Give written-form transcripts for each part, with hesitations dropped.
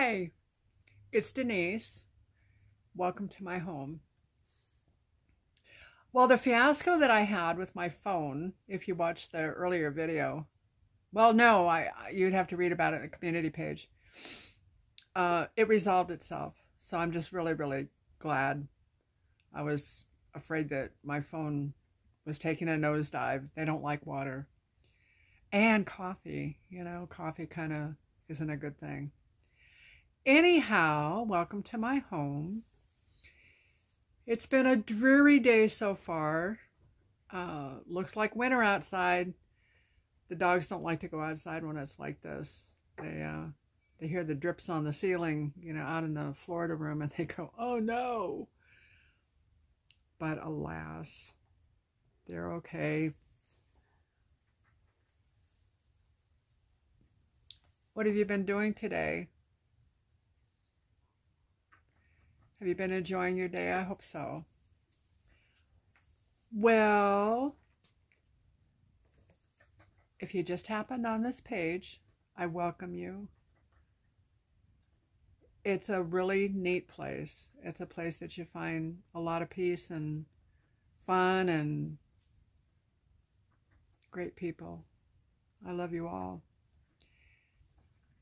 Hi, it's Denise. Welcome to my home. Well, the fiasco that I had with my phone, if you watched the earlier video, well, no, you'd have to read about it in a community page. It resolved itself. So I'm just really, really glad. I was afraid that my phone was taking a nosedive. They don't like water. And coffee, coffee kind of isn't a good thing. Anyhow, welcome to my home. It's been a dreary day so far. Looks like winter outside. The dogs don't like to go outside when it's like this. They hear the drips on the ceiling, out in the Florida room, and they go, "Oh no!" But alas, they're okay. What have you been doing today? Have you been enjoying your day? I hope so. Well, if you just happened on this page, I welcome you. It's a really neat place. It's a place that you find a lot of peace and fun and great people. I love you all.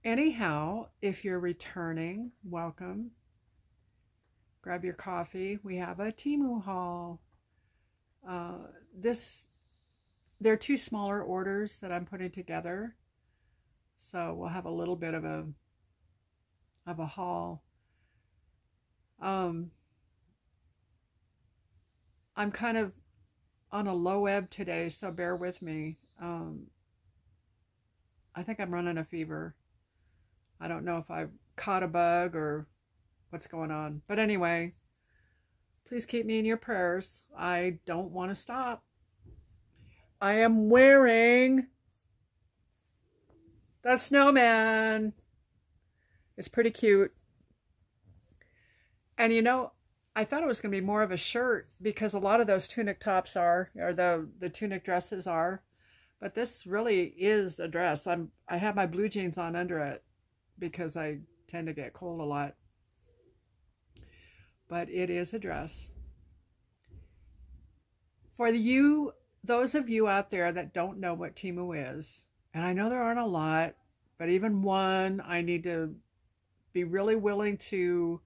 Anyhow, if you're returning, welcome. Grab your coffee. We have a Temu haul. There are two smaller orders that I'm putting together, so we'll have a little bit of a haul. I'm kind of on a low ebb today, so bear with me. I think I'm running a fever. I don't know if I've caught a bug or what's going on. But anyway, please keep me in your prayers. I don't want to stop. I am wearing the snowman. It's pretty cute. And I thought it was going to be more of a shirt because a lot of those tunic tops are, or the tunic dresses are. But this really is a dress. I have my blue jeans on under it because I tend to get cold a lot. But it is a dress. For those of you out there that don't know what Temu is, and I know there aren't a lot, but even one, I need to be really willing to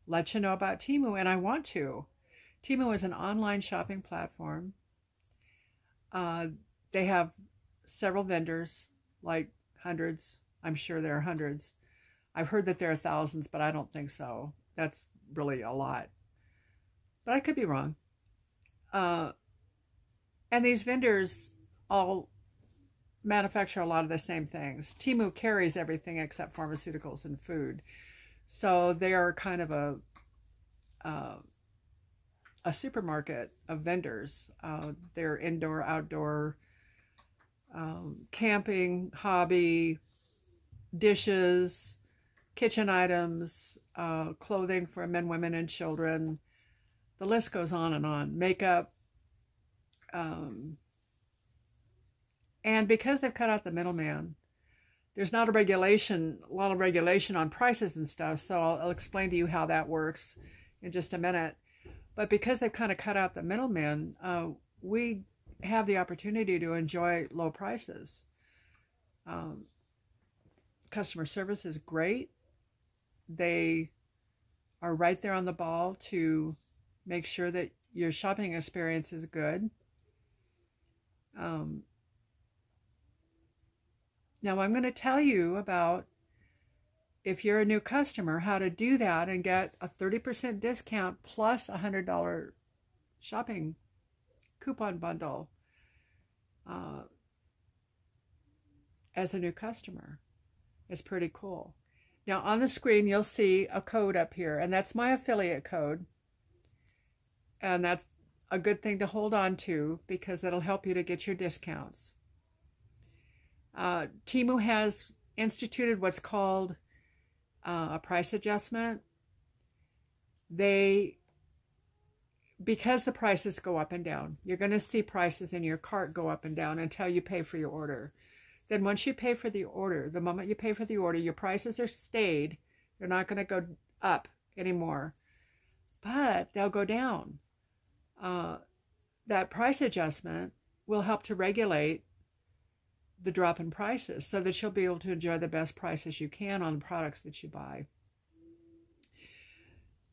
let you know about Temu, and I want to. Temu is an online shopping platform. They have several vendors, like hundreds. I'm sure there are hundreds. I've heard that there are thousands, but I don't think so. That's really a lot, but I could be wrong. And these vendors all manufacture a lot of the same things. Temu carries everything except pharmaceuticals and food, so they are kind of a supermarket of vendors. They're indoor, outdoor, camping, hobby, dishes, kitchen items, clothing for men, women, and children. The list goes on and on. Makeup. And because they've cut out the middleman, there's not a lot of regulation on prices and stuff. So I'll explain to you how that works in just a minute. But because they've kind of cut out the middleman, we have the opportunity to enjoy low prices. Customer service is great. They are right there on the ball to make sure that your shopping experience is good. Now I'm going to tell you about, if you're a new customer, how to do that and get a 30% discount plus a $100 shopping coupon bundle as a new customer. It's pretty cool. Now on the screen, you'll see a code up here, and that's my affiliate code. And that's a good thing to hold on to because it'll help you to get your discounts. Temu has instituted what's called a price adjustment. Because the prices go up and down, you're going to see prices in your cart go up and down until you pay for your order. Then once you pay for the order, the moment you pay for the order, your prices are stayed They're not going to go up anymore, but they'll go down. That price adjustment will help to regulate the drop in prices so that you'll be able to enjoy the best prices you can on the products that you buy.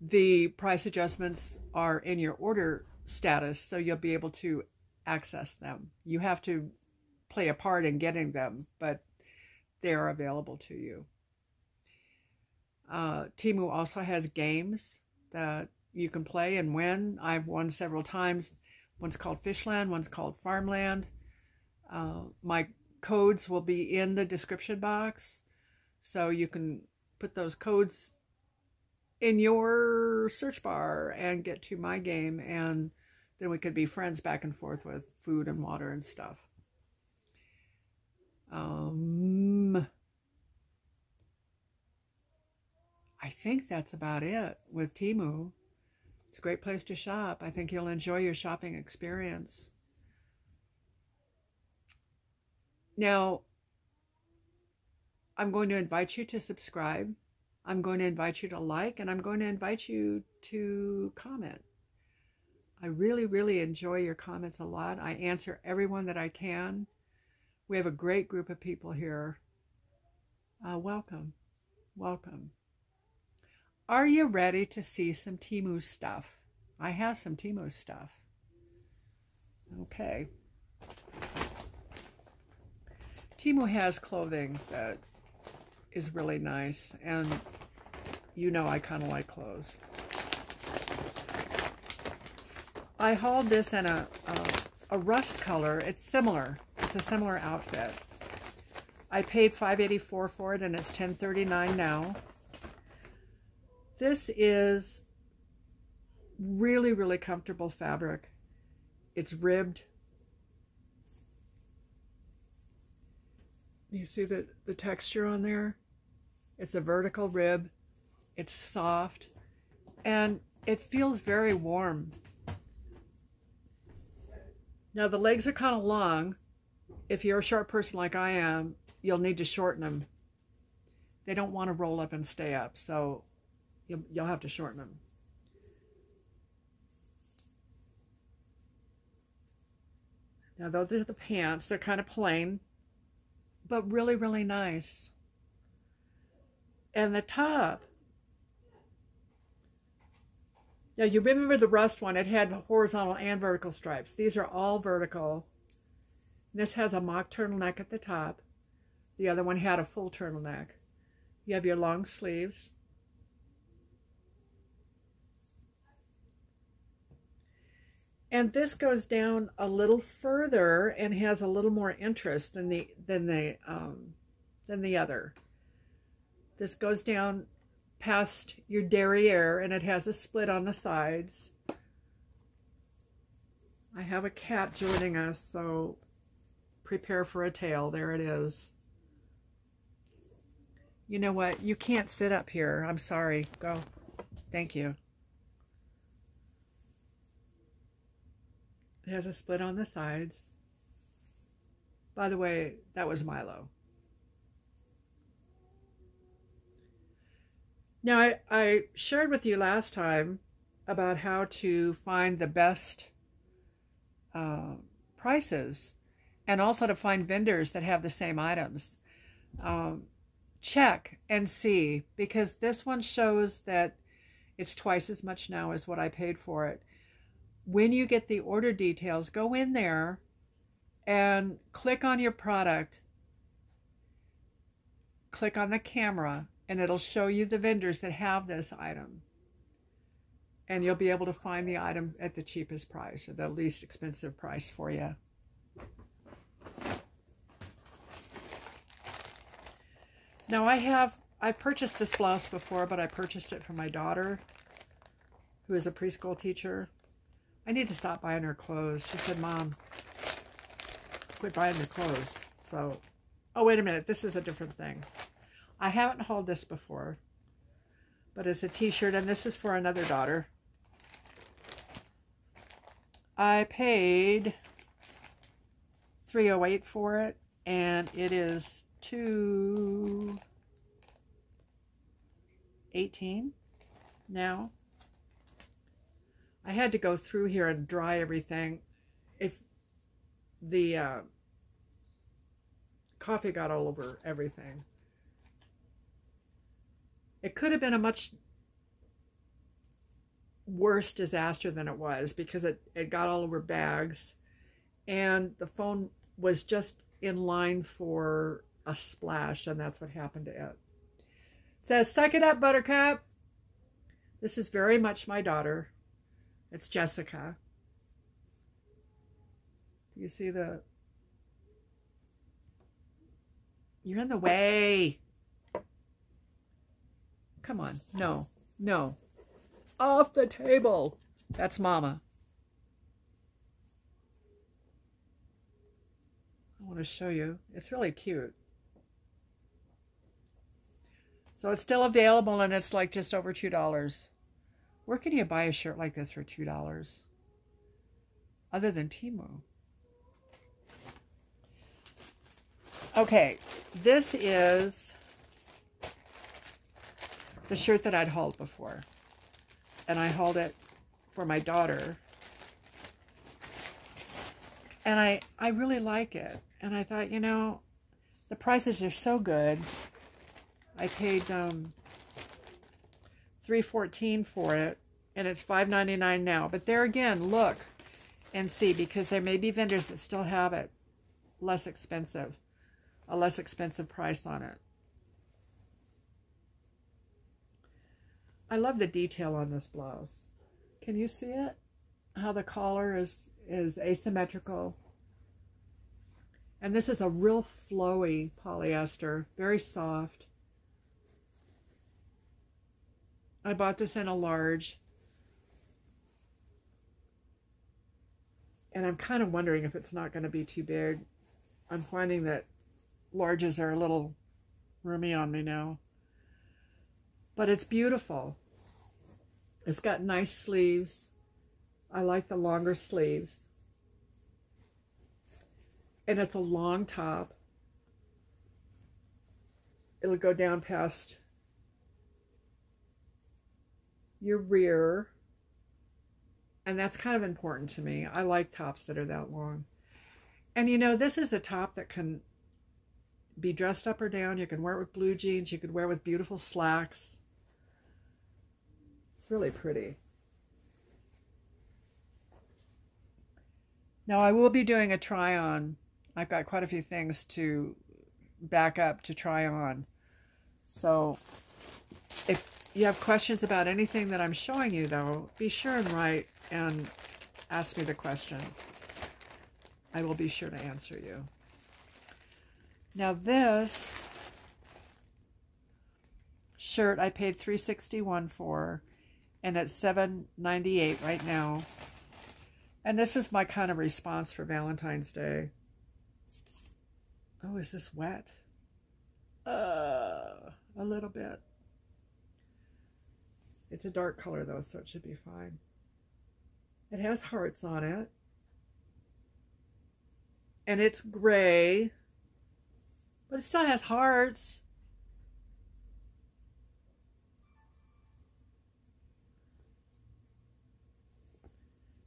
The price adjustments are in your order status, so you'll be able to access them. You have to play a part in getting them, but they are available to you. Temu also has games that you can play and win. I've won several times. One's called Fishland, one's called Farmland. My codes will be in the description box, so you can put those codes in your search bar and get to my game, and then we could be friends back and forth with food and water and stuff. I think that's about it with Temu. It's a great place to shop. I think you'll enjoy your shopping experience. Now, I'm going to invite you to subscribe. I'm going to invite you to like, and I'm going to invite you to comment. I really, really enjoy your comments a lot. I answer everyone that I can. We have a great group of people here. Welcome. Welcome. Are you ready to see some Temu stuff? I have some Temu stuff. Okay. Temu has clothing that is really nice, and you know I kind of like clothes. I hauled this in a rust color. It's similar. It's a similar outfit. I paid $5.84 for it, and it's $10.39 now. This is really, really comfortable fabric. It's ribbed. You see the texture on there? It's a vertical rib. It's soft, and it feels very warm. Now the legs are kind of long. If you're a short person like I am, you'll need to shorten them. They don't want to roll up and stay up, so you'll have to shorten them. Now those are the pants. They're kind of plain, but really, really nice. And the top, now you remember the rust one, it had horizontal and vertical stripes. These are all vertical. This has a mock turtleneck at the top. The other one had a full turtleneck. You have your long sleeves. And this goes down a little further and has a little more interest than the other. This goes down past your derriere, and it has a split on the sides. I have a cat joining us, so prepare for a tail. There it is. You know what? You can't sit up here. I'm sorry. Go. Thank you. It has a split on the sides. By the way, that was Milo. Now, I shared with you last time about how to find the best prices, and also to find vendors that have the same items. Check and see, because this one shows that it's twice as much now as what I paid for it. When you get the order details, go in there and click on your product, click on the camera, and it'll show you the vendors that have this item. And you'll be able to find the item at the cheapest price, or the least expensive price for you. Now I've purchased this blouse before, but I purchased it for my daughter, who is a preschool teacher. I need to stop buying her clothes. She said, Mom, quit buying her clothes. So, oh, wait a minute. This is a different thing. I haven't hauled this before, but it's a t-shirt, and this is for another daughter. I paid $3.08 for it, and it is 18 now. I had to go through here and dry everything. If the coffee got all over everything. It could have been a much worse disaster than it was, because it got all over bags, and the phone was just in line for a splash, and that's what happened to it. It says, "Suck it up, Buttercup." This is very much my daughter. It's Jessica. Do you see the... You're in the way. Come on. No. No. Off the table. That's Mama. I want to show you. It's really cute. So it's still available, and it's like just over $2. Where can you buy a shirt like this for $2? Other than Temu. Okay, this is the shirt that I'd hauled before. And I hauled it for my daughter. And I really like it. And I thought, you know, the prices are so good. I paid $3.14 for it, and it's $5.99 now. But there again, look and see, because there may be vendors that still have it less expensive, a less expensive price on it. I love the detail on this blouse. Can you see it? How the collar is asymmetrical. And this is a real flowy polyester, very soft. I bought this in a large. And I'm kind of wondering if it's not going to be too big. I'm finding that larges are a little roomy on me now. But it's beautiful. It's got nice sleeves. I like the longer sleeves. And it's a long top. It'll go down past your rear. And that's kind of important to me. I like tops that are that long. And you know, this is a top that can be dressed up or down. You can wear it with blue jeans. You could wear it with beautiful slacks. It's really pretty. Now I will be doing a try on. I've got quite a few things to back up to try on. So if you have questions about anything that I'm showing you, though, be sure and write and ask me the questions. I will be sure to answer you. Now this shirt I paid $3.61 for, and it's $7.98 right now. And this was my kind of response for Valentine's Day. Oh, is this wet? A little bit. It's a dark color though, so it should be fine. It has hearts on it. And it's gray, but it still has hearts.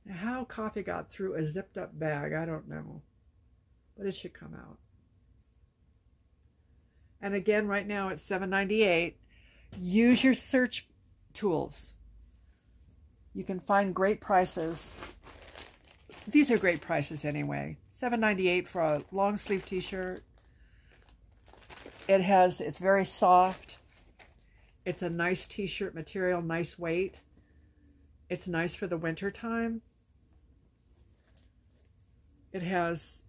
Now, how coffee got through a zipped up bag, I don't know, but it should come out. And again, right now it's $7.98. Use your search tools. You can find great prices. These are great prices anyway. $7.98 for a long sleeve t-shirt. It's very soft. It's a nice t-shirt material, nice weight. It's nice for the winter time. It has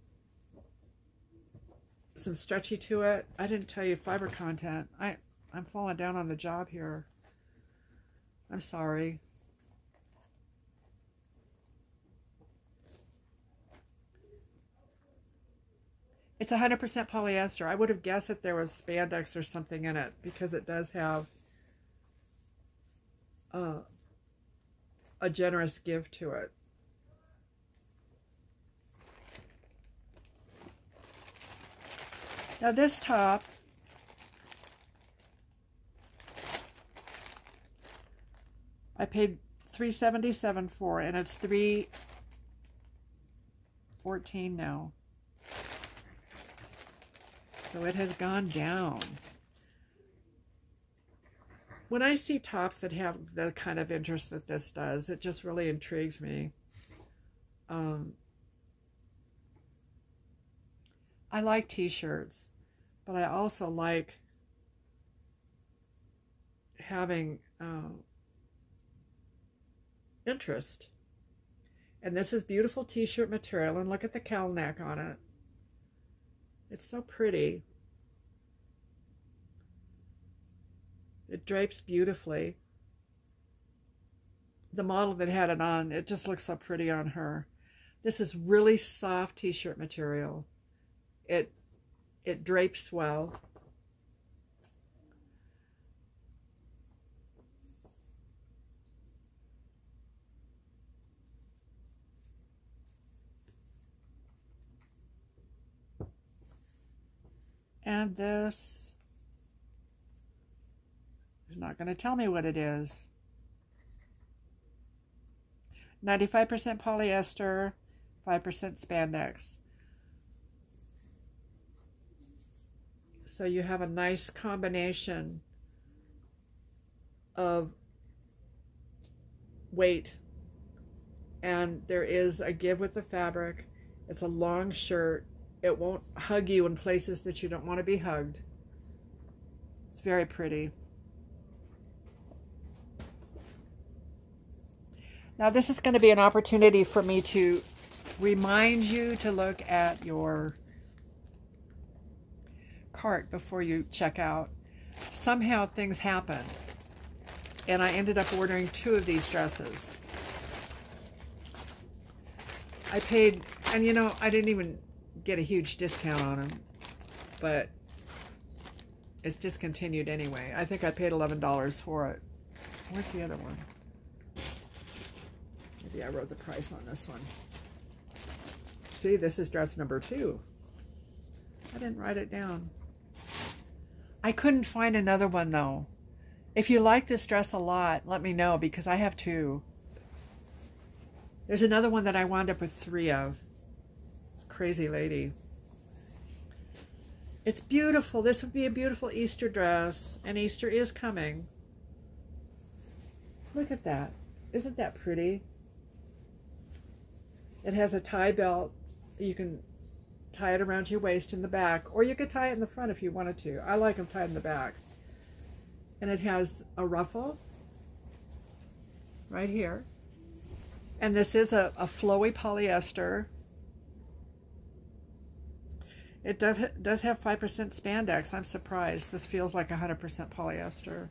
some stretchy to it. I didn't tell you fiber content. I'm falling down on the job here. I'm sorry. It's 100% polyester. I would have guessed that there was spandex or something in it, because it does have a generous give to it. Now this top, I paid $3.77 for it, and it's $3.14 now. So it has gone down. When I see tops that have the kind of interest that this does, it just really intrigues me. I like t-shirts, but I also like having interest. And this is beautiful t-shirt material, and look at the cowl neck on it. It's so pretty. It drapes beautifully. The model that had it on, it just looks so pretty on her. This is really soft t-shirt material. It drapes well. And this is not going to tell me what it is. 95% polyester, 5% spandex. So you have a nice combination of weight, and there is a give with the fabric. It's a long shirt. It won't hug you in places that you don't want to be hugged. It's very pretty. Now this is going to be an opportunity for me to remind you to look at your cart before you check out. Somehow things happen, and I ended up ordering 2 of these dresses. I paid, and you know, I didn't even get a huge discount on them, but it's discontinued anyway. I think I paid $11 for it. Where's the other one? Maybe I wrote the price on this one. See, this is dress number 2. I didn't write it down. I couldn't find another one though. If you like this dress a lot, let me know, because I have 2. There's another one that I wound up with 3 of. It's a crazy lady. It's beautiful. This would be a beautiful Easter dress, and Easter is coming. Look at that. Isn't that pretty? It has a tie belt. You can tie it around your waist in the back, or you could tie it in the front if you wanted to. I like them tied in the back. And it has a ruffle right here. And this is a flowy polyester. It does have 5% spandex. I'm surprised. This feels like 100% polyester.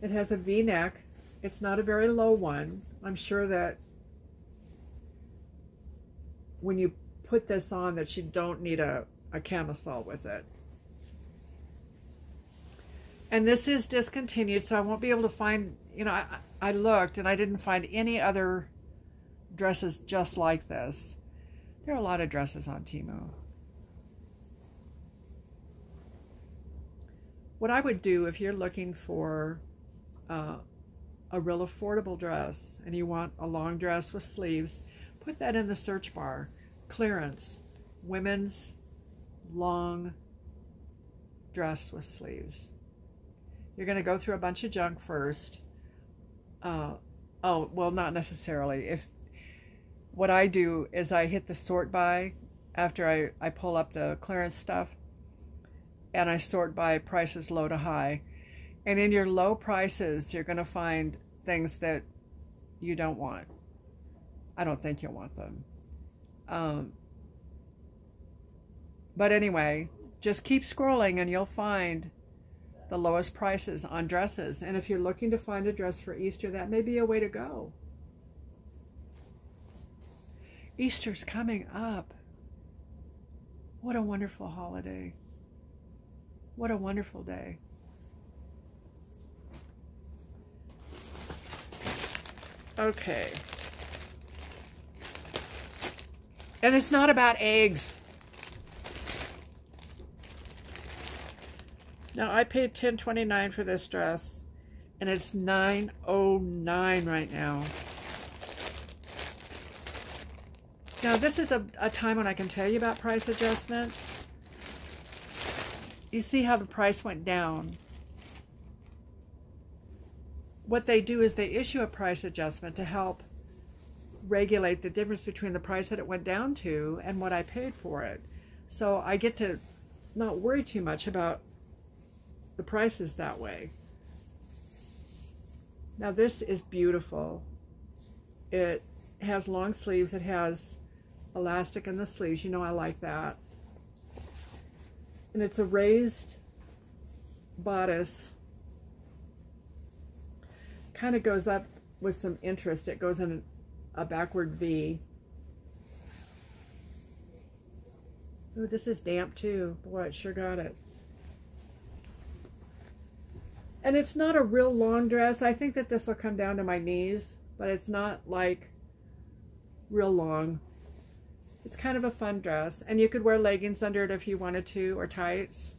It has a V-neck. It's not a very low one. I'm sure that when you put this on that you don't need a camisole with it. And this is discontinued, so I won't be able to find, you know, I looked and I didn't find any other dresses just like this. There are a lot of dresses on Temu. What I would do if you're looking for a real affordable dress and you want a long dress with sleeves, put that in the search bar. Clearance, women's long dress with sleeves. You're going to go through a bunch of junk first. Oh, well, not necessarily. What I do is I hit the sort by after I pull up the clearance stuff, and I sort by prices low to high. And in your low prices, you're going to find things that you don't want. I don't think you'll want them. But anyway, just keep scrolling and you'll find the lowest prices on dresses. And if you're looking to find a dress for Easter, that may be a way to go. Easter's coming up. What a wonderful holiday. What a wonderful day. Okay. And it's not about eggs. Now I paid $10.29 for this dress, and it's $9.09 right now. Now this is a time when I can tell you about price adjustments. You see how the price went down. What they do is they issue a price adjustment to help regulate the difference between the price that it went down to and what I paid for it. So I get to not worry too much about the prices that way. Now this is beautiful. It has long sleeves. It has elastic in the sleeves. You know I like that. And it's a raised bodice. Kind of goes up with some interest. It goes in a backward V. Ooh, this is damp too. Boy, it sure got it. And it's not a real long dress. I think that this will come down to my knees, but it's not like real long. It's kind of a fun dress. And you could wear leggings under it if you wanted to, or tights.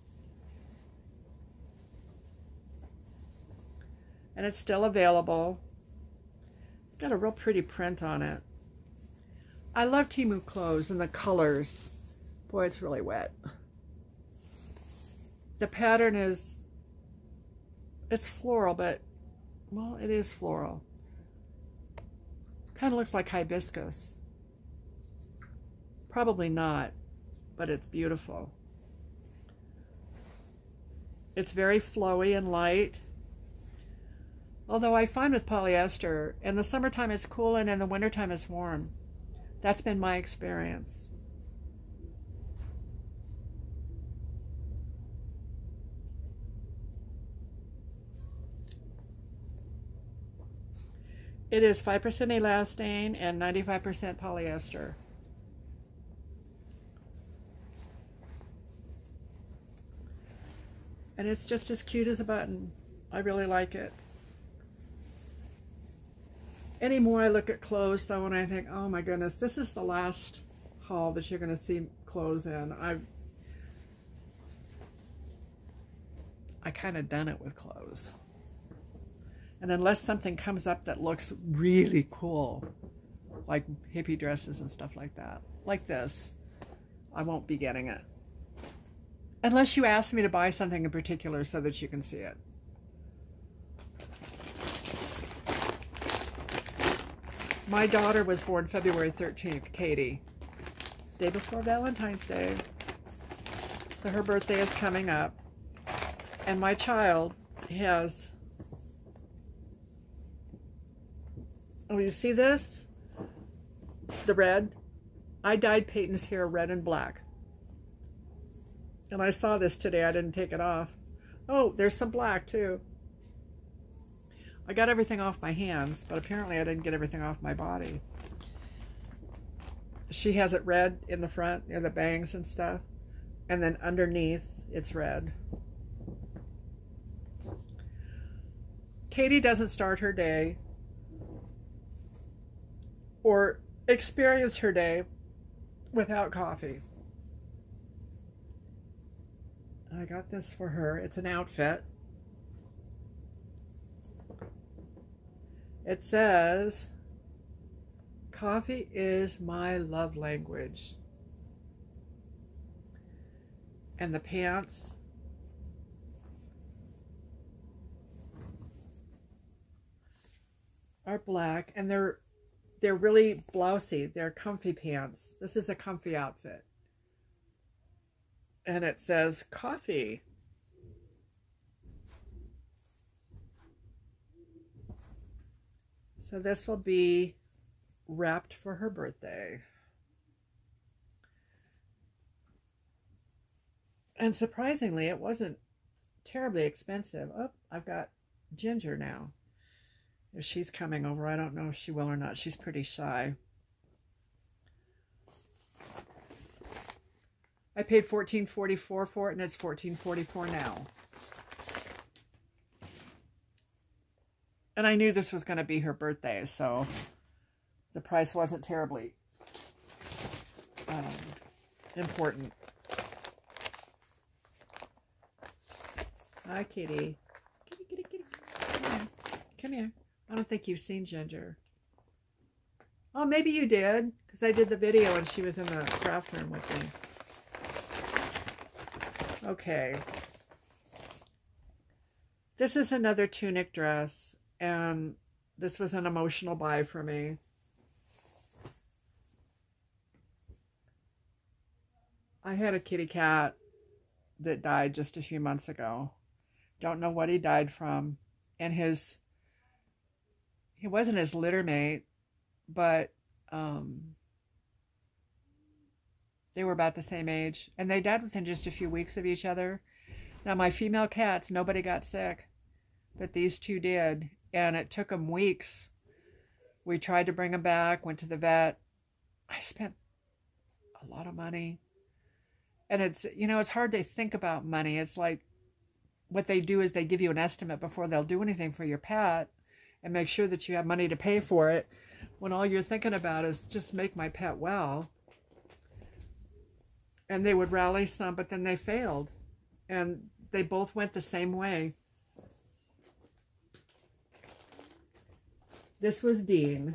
And it's still available. It's got a real pretty print on it. I love Temu clothes and the colors. Boy, it's really wet. The pattern is, it's floral, but, well, it is floral. Kind of looks like hibiscus. Probably not, but it's beautiful. It's very flowy and light. Although I find with polyester, in the summertime it's cool and in the wintertime it's warm. That's been my experience. It is 5% elastane and 95% polyester. And it's just as cute as a button. I really like it. Anymore I look at clothes though and I think, oh my goodness, this is the last haul that you're going to see clothes in. I kind of done it with clothes. And unless something comes up that looks really cool, like hippie dresses and stuff like that, like this, I won't be getting it. Unless you ask me to buy something in particular so that you can see it. My daughter was born February 13th, Katie, day before Valentine's Day. So her birthday is coming up. And my child has, oh, you see this? The red? I dyed Peyton's hair red and black. And I saw this today. I didn't take it off. Oh, there's some black too. I got everything off my hands, but apparently I didn't get everything off my body. She has it red in the front, near the bangs and stuff. And then underneath, it's red. Katie doesn't start her day or experience her day without coffee. I got this for her. It's an outfit. It says, coffee is my love language. And the pants are black, and they're really blousy. They're comfy pants. This is a comfy outfit. And it says coffee. So this will be wrapped for her birthday. And surprisingly, it wasn't terribly expensive. Oh, I've got Ginger now. If she's coming over, I don't know if she will or not. She's pretty shy. I paid $14.44 for it, and it's $14.44 now. And I knew this was going to be her birthday, so the price wasn't terribly important. Hi, kitty. Kitty, kitty, kitty. Come here. Come here. I don't think you've seen Ginger. Oh, maybe you did, because I did the video and she was in the craft room with me. Okay. This is another tunic dress, and this was an emotional buy for me. I had a kitty cat that died just a few months ago. Don't know what he died from. And he wasn't his litter mate, but they were about the same age. And they died within just a few weeks of each other. Now, my female cats, nobody got sick, but these two did. And it took them weeks. We tried to bring them back, went to the vet. I spent a lot of money. And it's, you know, it's hard to think about money. It's like what they do is they give you an estimate before they'll do anything for your pet and make sure that you have money to pay for it, when all you're thinking about is just make my pet well. And they would rally some, but then they failed. And they both went the same way. This was Dean.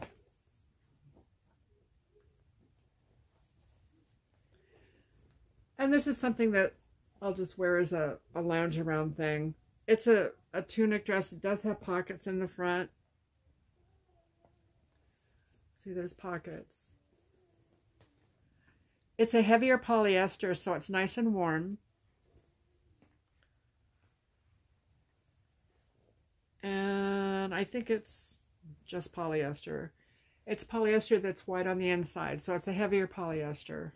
And this is something that I'll just wear as a lounge around thing. It's a tunic dress. It does have pockets in the front. See, there's pockets. It's a heavier polyester, so it's nice and warm. And I think it's just polyester. It's polyester that's white on the inside, so it's a heavier polyester.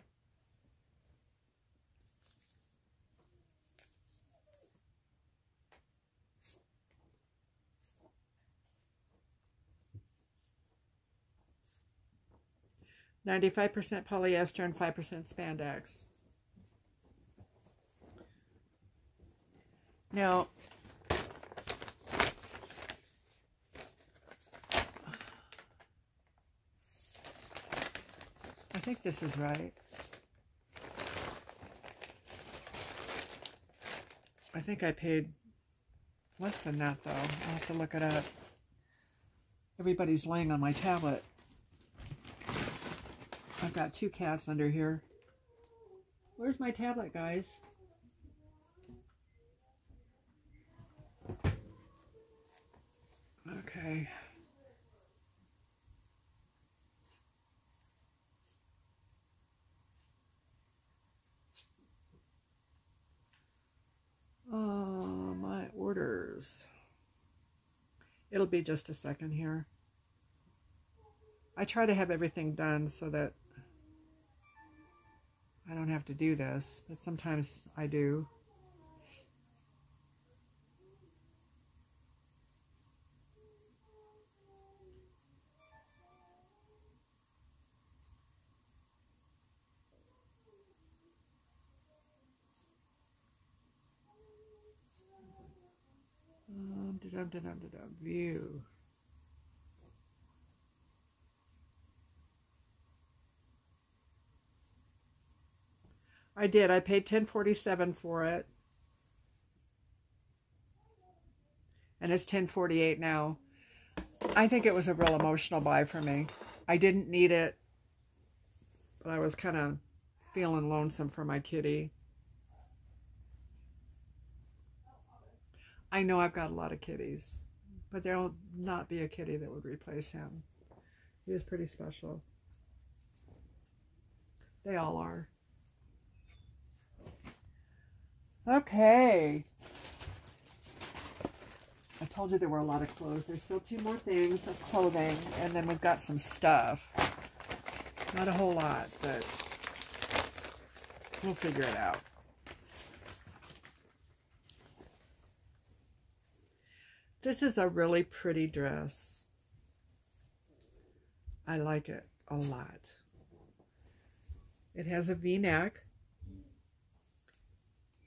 %95 polyester and 5% spandex. Now, I think this is right. I think I paid less than that, though. I'll have to look it up. Everybody's laying on my tablet. I've got two cats under here. Where's my tablet, guys? Okay. My orders. It'll be just a second here. I try to have everything done so that I don't have to do this, but sometimes I do. View. I did. I paid $10.47 for it. And it's $10.48 now. I think it was a real emotional buy for me. I didn't need it, but I was kind of feeling lonesome for my kitty. I know I've got a lot of kitties, but there'll not be a kitty that would replace him. He is pretty special. They all are. Okay. I told you there were a lot of clothes. There's still two more things of clothing, and then we've got some stuff. Not a whole lot, but we'll figure it out. This is a really pretty dress. I like it a lot. It has a V-neck,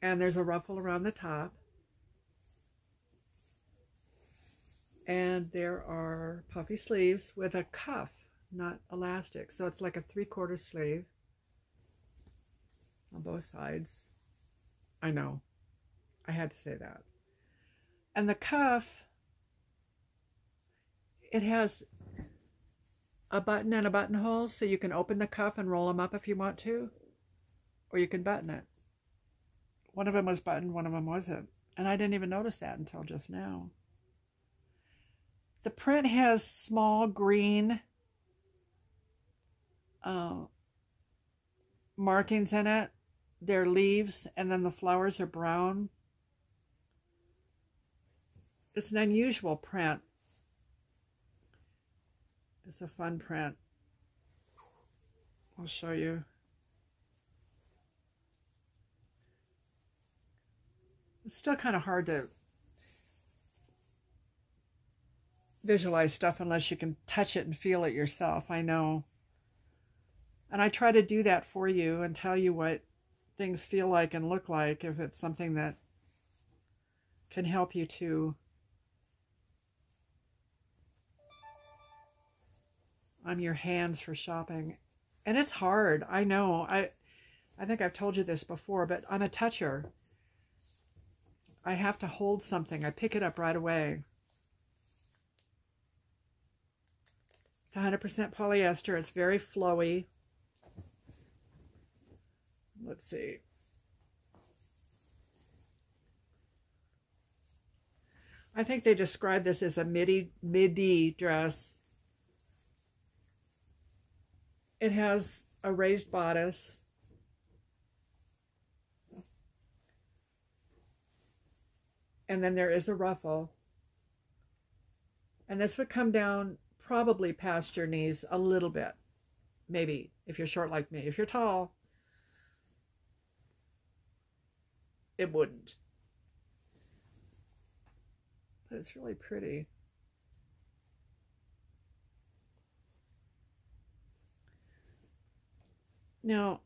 and there's a ruffle around the top. And there are puffy sleeves with a cuff, not elastic. So it's like a 3/4 sleeve on both sides. I know. I had to say that. And the cuff, it has a button and a buttonhole, so you can open the cuff and roll them up if you want to, or you can button it. One of them was buttoned, one of them wasn't. And I didn't even notice that until just now. The print has small green markings in it. They're leaves, and then the flowers are brown. It's an unusual print. It's a fun print. I'll show you. It's still kind of hard to visualize stuff unless you can touch it and feel it yourself, I know. And I try to do that for you and tell you what things feel like and look like if it's something that can help you to on your hands for shopping. And it's hard, I know. I think I've told you this before, but I'm a toucher. I have to hold something. I pick it up right away. It's 100% polyester. It's very flowy. Let's see. I think they describe this as a midi dress. It has a raised bodice. And then there is a ruffle. And this would come down probably past your knees a little bit. Maybe, if you're short like me. If you're tall, it wouldn't. But it's really pretty. Now,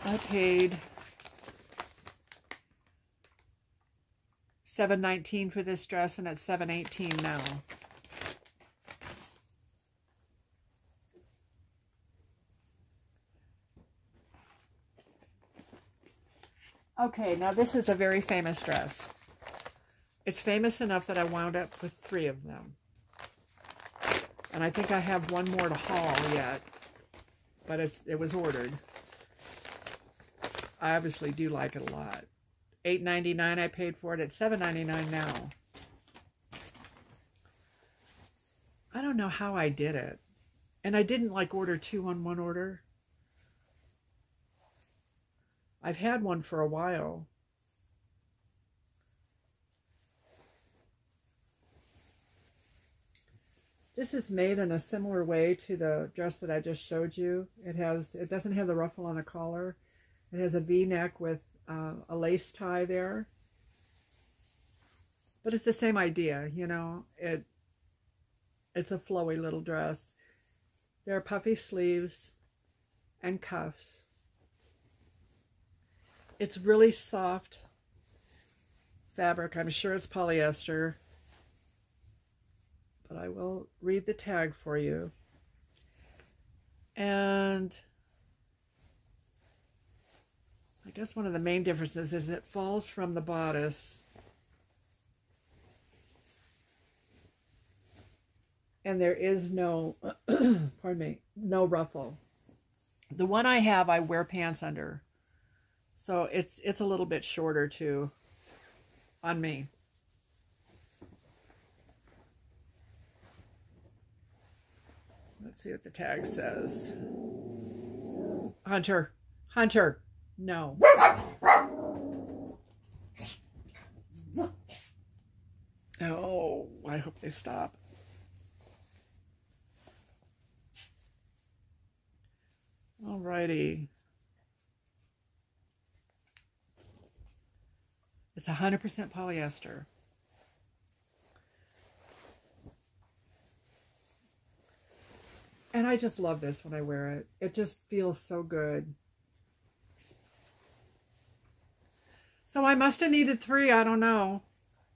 I paid $7.19 for this dress, and it's $7.18 now. Okay, now this is a very famous dress. It's famous enough that I wound up with 3 of them. And I think I have one more to haul yet, but it was ordered. I obviously do like it a lot. $8.99 I paid for it. It's $7.99 now. I don't know how I did it. And I didn't like order 2 on one order. I've had one for a while. This is made in a similar way to the dress that I just showed you. It doesn't have the ruffle on the collar. It has a V-neck with a lace tie there. But it's the same idea, you know. It's a flowy little dress. There are puffy sleeves and cuffs. It's really soft fabric. I'm sure it's polyester. But I will read the tag for you. And I guess one of the main differences is it falls from the bodice. And there is no, pardon me, no ruffle. The one I have, I wear pants under. So it's a little bit shorter too on me. Let's see what the tag says. Hunter, Hunter, no. Oh, I hope they stop. Alrighty. It's 100% polyester. And I just love this when I wear it. It just feels so good. So I must have needed 3. I don't know.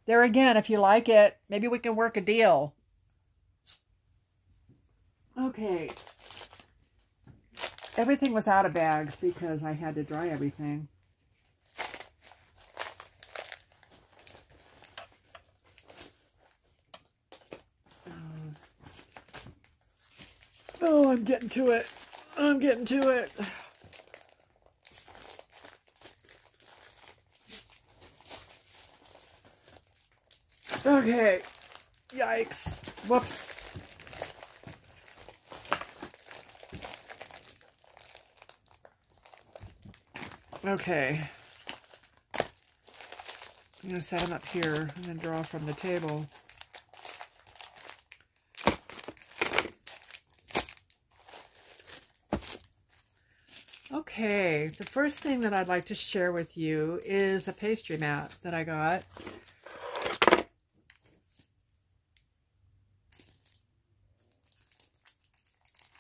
There again, if you like it, maybe we can work a deal. Okay. Everything was out of bags because I had to dry everything. Oh, I'm getting to it. I'm getting to it. Okay. Yikes. Whoops. Okay. I'm going to set them up here and then draw from the table. Okay, the first thing that I'd like to share with you is a pastry mat that I got.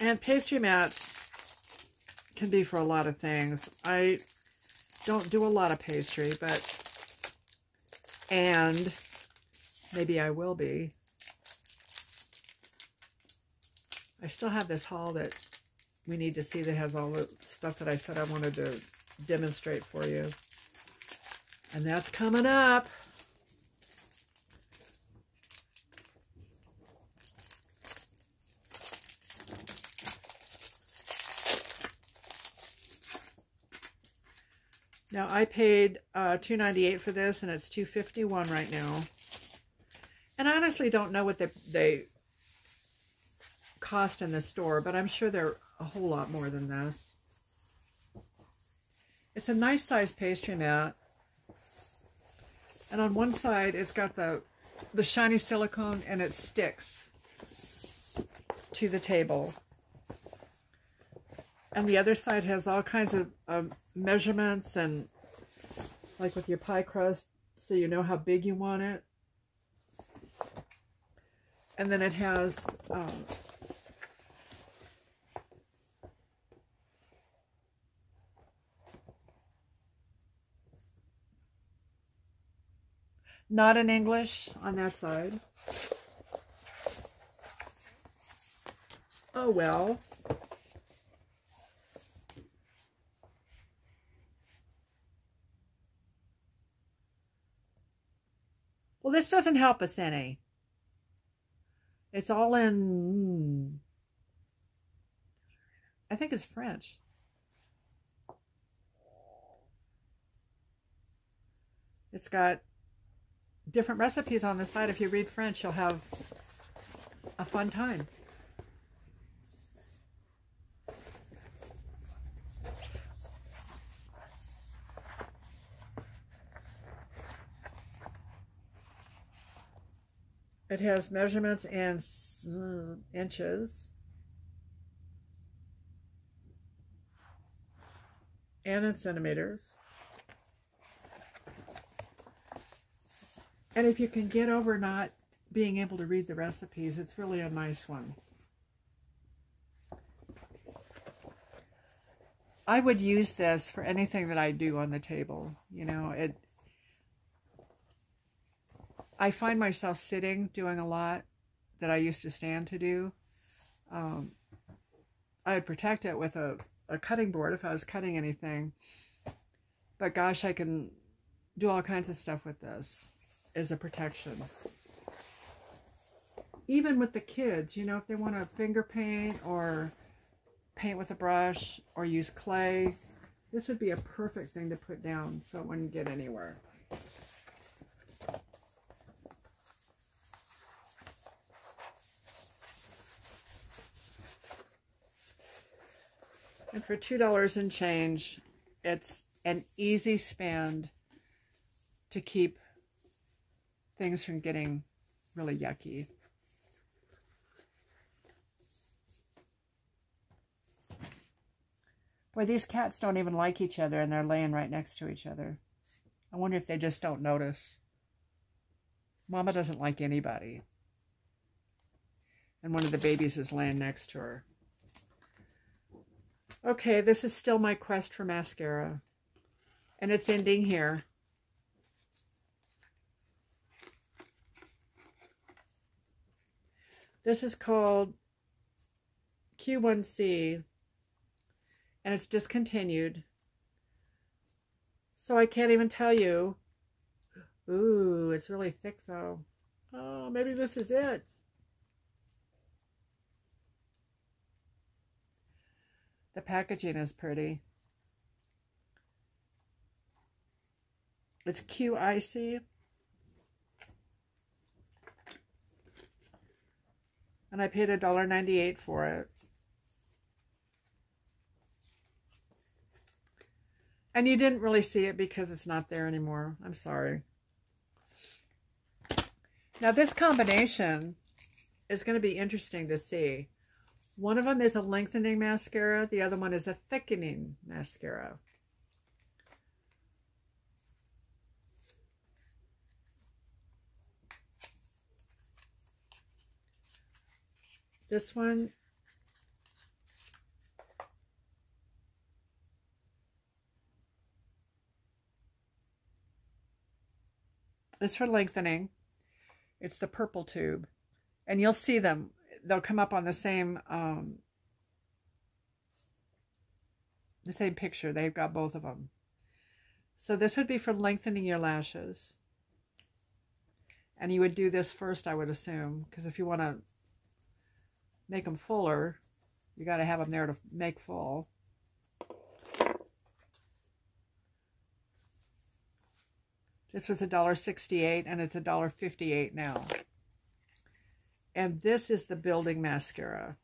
And pastry mats can be for a lot of things. I don't do a lot of pastry, and maybe I will be. I still have this haul that we need to see that has all the stuff that I said I wanted to demonstrate for you. And that's coming up. Now I paid $2.98 for this, and it's $2.51 right now. And I honestly don't know what they cost in the store, but I'm sure they're a whole lot more than this. It's a nice size pastry mat, and on one side it's got the shiny silicone, and it sticks to the table, and the other side has all kinds of measurements, and like with your pie crust, so you know how big you want it. And then it has not in English on that side. Oh well. Well, this doesn't help us any. It's all in, I think it's French. It's got different recipes on the side. If you read French, you'll have a fun time. It has measurements in inches and in centimeters. And if you can get over not being able to read the recipes, it's really a nice one. I would use this for anything that I do on the table. You know, I find myself sitting doing a lot that I used to stand to do. I would protect it with a cutting board if I was cutting anything. But gosh, I can do all kinds of stuff with this as a protection. Even with the kids, you know, if they want to finger paint or paint with a brush or use clay, this would be a perfect thing to put down so it wouldn't get anywhere. And for $2 and change, it's an easy spend to keep things from getting really yucky. Boy, these cats don't even like each other, and they're laying right next to each other. I wonder if they just don't notice. Mama doesn't like anybody. And one of the babies is laying next to her. Okay, this is still my quest for mascara. And it's ending here. This is called Q1C. And it's discontinued. So I can't even tell you. Ooh, it's really thick though. Oh, maybe this is it. The packaging is pretty. It's QIC. And I paid $1.98 for it. And you didn't really see it because it's not there anymore. I'm sorry. Now this combination is going to be interesting to see. One of them is a lengthening mascara. The other one is a thickening mascara. This one is for lengthening. It's the purple tube. And you'll see them. They'll come up on the same picture. They've got both of them. So this would be for lengthening your lashes. And you would do this first, I would assume, because if you want to make them fuller, you got to have them there to make full. This was $1.68 and it's $1.58 now. And this is the building mascara.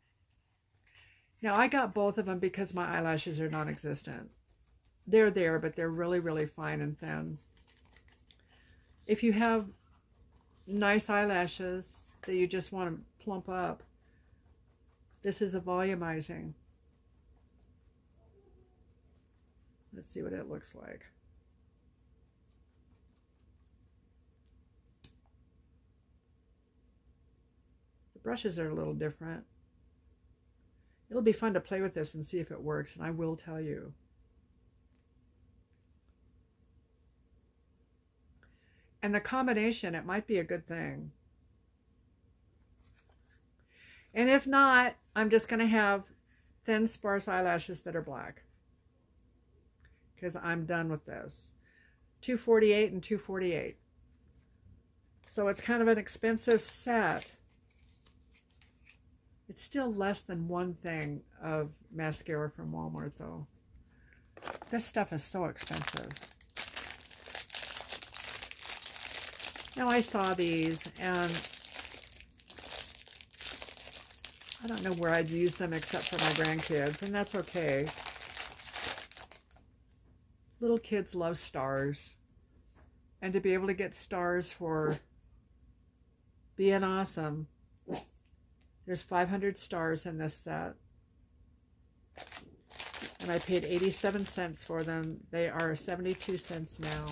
Now I got both of them because my eyelashes are non-existent. They're there, but they're really, really fine and thin. If you have nice eyelashes that you just want to plump up, this is a volumizing. Let's see what it looks like. The brushes are a little different. It'll be fun to play with this and see if it works, and I will tell you. And the combination, it might be a good thing. And if not, I'm just going to have thin, sparse eyelashes that are black. Because I'm done with this. $2.48 and $2.48. So it's kind of an expensive set. It's still less than one thing of mascara from Walmart, though. This stuff is so expensive. Now, I saw these, and I don't know where I'd use them except for my grandkids, and that's okay. Little kids love stars. And to be able to get stars for being awesome, there's 500 stars in this set. And I paid 87 cents for them. They are 72 cents now.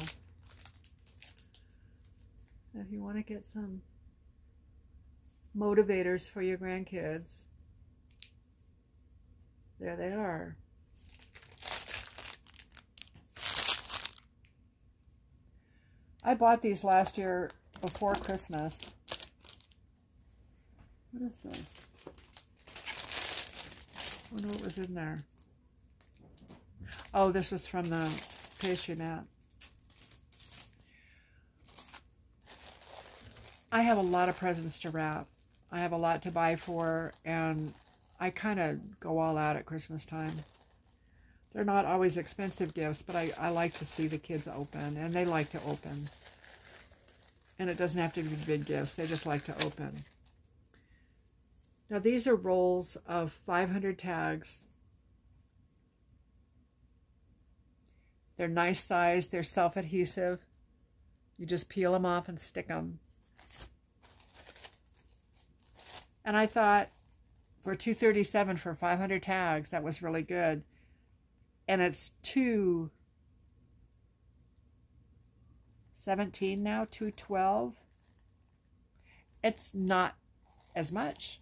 If you want to get some motivators for your grandkids, there they are. I bought these last year before Christmas. What is this? I wonder what was in there. Oh, this was from the pastry mat. I have a lot of presents to wrap. I have a lot to buy for, and I kind of go all out at Christmas time. They're not always expensive gifts, but I like to see the kids open, and they like to open. And it doesn't have to be big gifts. They just like to open. Now, these are rolls of 500 tags. They're nice size. They're self-adhesive. You just peel them off and stick them. And I thought, for $2.37 for 500 tags, that was really good. And it's $2.17 now, $2.12. It's not as much.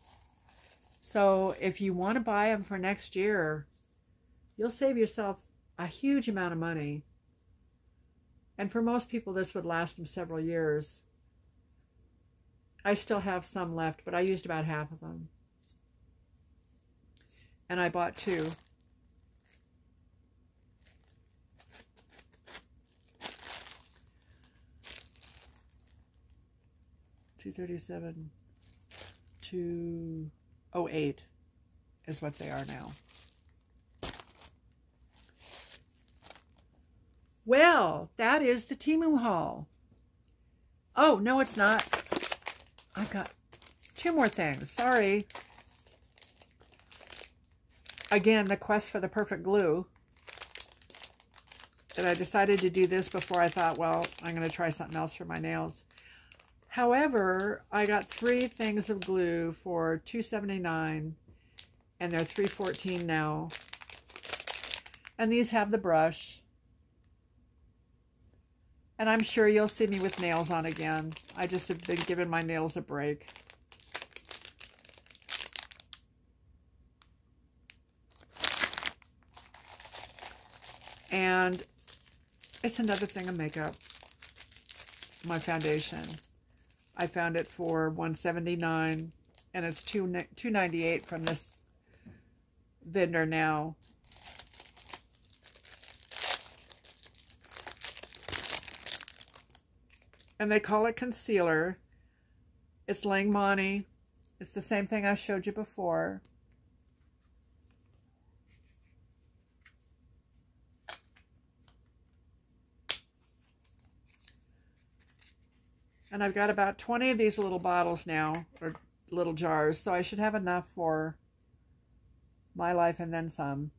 So if you want to buy them for next year, you'll save yourself a huge amount of money. And for most people, this would last them several years. I still have some left, but I used about half of them. And I bought two. $2.37, $2.08 is what they are now. Well, that is the Temu haul. Oh, no, it's not. I've got 2 more things. Sorry. Again, the quest for the perfect glue. And I decided to do this before I thought, well, I'm going to try something else for my nails. However, I got 3 things of glue for $2.79, and they're $3.14 now. And these have the brush. And I'm sure you'll see me with nails on again. I just have been giving my nails a break. And it's another thing of makeup. My foundation. I found it for $1.79, and it's $2.98 from this vendor now. And they call it concealer. It's Langmani. It's the same thing I showed you before. And I've got about 20 of these little bottles now, or little jars, so I should have enough for my life and then some.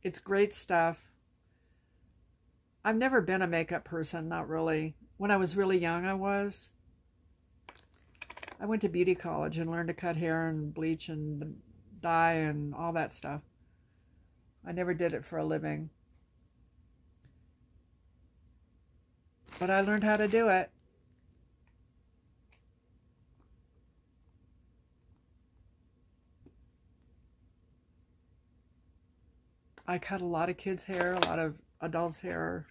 It's great stuff. I've never been a makeup person, not really. When I was really young, I was. I went to beauty college and learned to cut hair and bleach and dye and all that stuff. I never did it for a living. But I learned how to do it. I cut a lot of kids' hair, a lot of adults' hair.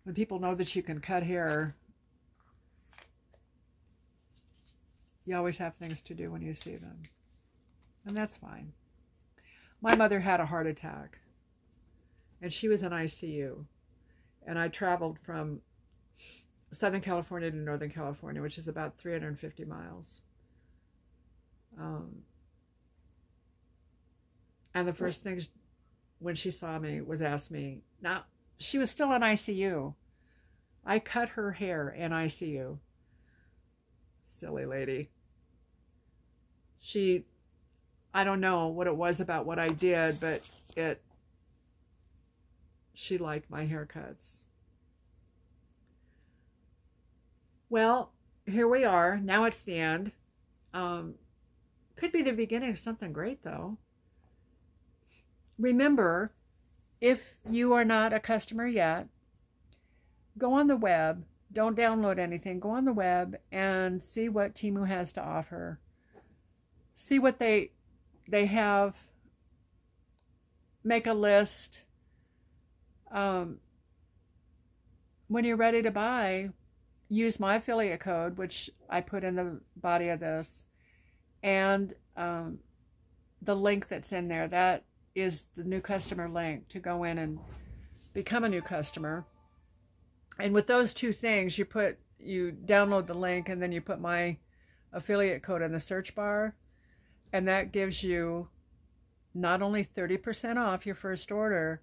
When people know that you can cut hair, you always have things to do when you see them. And that's fine. My mother had a heart attack, and she was in ICU. And I traveled from Southern California to Northern California, which is about 350 miles. And the first thing when she saw me was ask me, now, she was still in ICU. I cut her hair in ICU. Silly lady. I don't know what it was about what I did, but she liked my haircuts. Well, here we are. Now it's the end. Could be the beginning of something great, though. Remember, if you are not a customer yet, go on the web. Don't download anything. Go on the web and see what Temu has to offer. See what they have. Make a list. When you're ready to buy, use my affiliate code, which I put in the body of this, and the link that's in there. That is the new customer link to go in and become a new customer. And with those 2 things, you download the link, and then you put my affiliate code in the search bar, and that gives you not only 30% off your first order,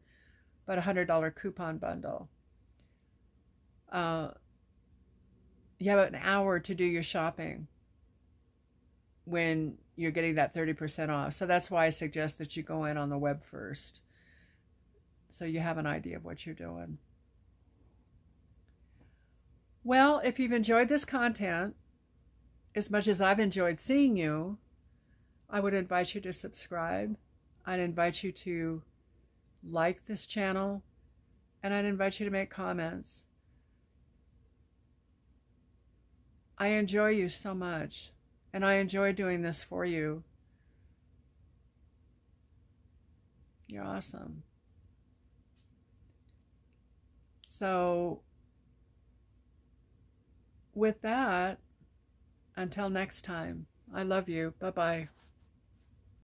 but a $100 coupon bundle. You have an hour to do your shopping when you're getting that 30% off. So that's why I suggest that you go in on the web first, so you have an idea of what you're doing. Well, if you've enjoyed this content as much as I've enjoyed seeing you, I would invite you to subscribe. I'd invite you to like this channel, and I'd invite you to make comments. I enjoy you so much, and I enjoy doing this for you. You're awesome. So, with that, until next time, I love you. Bye-bye.